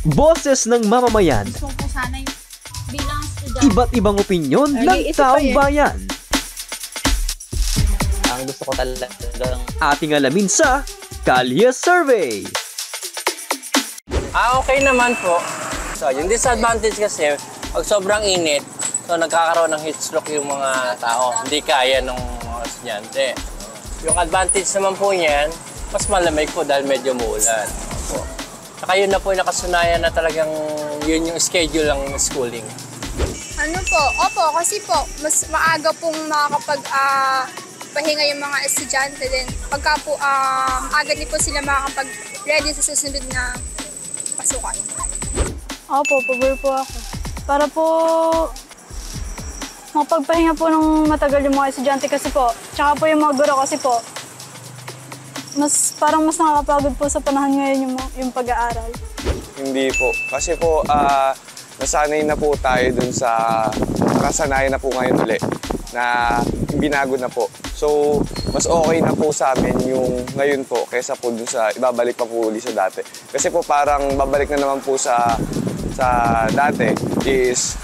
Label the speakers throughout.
Speaker 1: Boses ng mamamayan.
Speaker 2: Gusto ko sana yung bilang estudyante.
Speaker 1: Iba't ibang opinyon ng taong bayan.
Speaker 3: Ang gusto ko talagang
Speaker 1: Ating alamin sa Kalye Survey.
Speaker 4: Okay naman po. So, yung disadvantage kasi, pag sobrang init, so nagkakaroon ng heat stroke yung mga tao. Hindi kaya ng mga estudyante. Yung advantage naman po niyan, mas malamig po dahil medyo muulan. Opo. Saka yun na po yung nakasunayan na talagang yun yung schedule ng schooling.
Speaker 5: Ano po? Opo, kasi po, mas maaga pong pahinga yung mga estudyante din. Pagka po, aga din po sila makakapag-ready sa susunod na pasukan.
Speaker 6: Opo, pabor po ako. Para po makapagpahinga po ng matagal yung mga estudyante kasi po. Tsaka po yung mga guro kasi po, mas nakakapagod po sa panahon ngayon yung pag-aaral.
Speaker 7: Hindi po. Kasi po, nasanay na po tayo dun sa nakasanayan na po ngayon ulit na binago na po. So, mas okay na po sa amin yung ngayon po kaysa po dun sa ibabalik pa po uli sa dati. Kasi po parang babalik na naman po sa dati is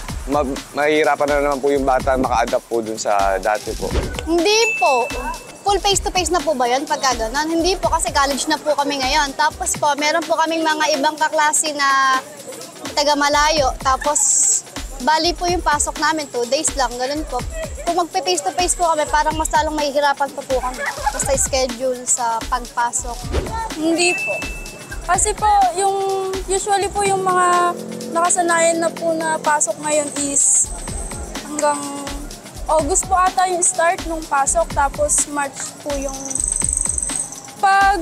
Speaker 7: mahihirapan na naman po yung bata maka-adapt po dun sa dati po.
Speaker 8: Hindi po. Full face-to-face na po ba yun pagka ganun? Hindi po kasi college na po kami ngayon. Tapos po, meron po kaming mga ibang kaklase na taga malayo. Tapos, bali po yung pasok namin, 2 days lang, ganun po. Kung magpe-face-to-face po kami, parang mas lalong mahihirapan pa po kami. Basta schedule sa pagpasok.
Speaker 6: Hindi po. Kasi po, usually po yung mga nakasanayan na po na pasok ngayon is hanggang August po ata yung start nung pasok, tapos March po yung pag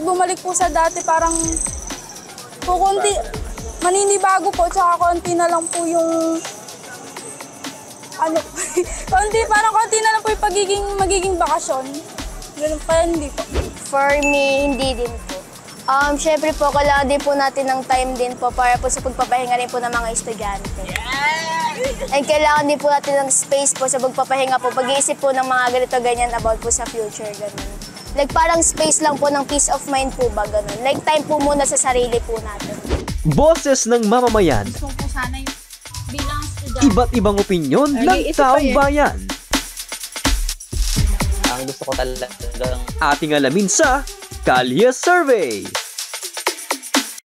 Speaker 6: bumalik po sa dati parang po konti maninibago po, tsaka konti na lang po yung konti na lang po yung magiging bakasyon. Ganun pa, hindi po.
Speaker 8: For me, hindi din po. Syempre po, kailangan din po natin ng time din po para po sa pagpapahinga rin po ng mga estudyante. And kailangan din po natin ng space po sa pagpapahinga po, pag-iisip po ng mga ganito-ganyan about po sa future, ganun. Like parang space lang po ng peace of mind po ba, ganun. Like time po muna sa sarili po natin.
Speaker 1: Boses ng mamamayan.
Speaker 2: Gusto ko sana yung bilang estudyante.
Speaker 1: Iba't ibang opinyon ng taong bayan.
Speaker 3: ang gusto ko talagang
Speaker 1: Ating alamin sa Kalye Survey.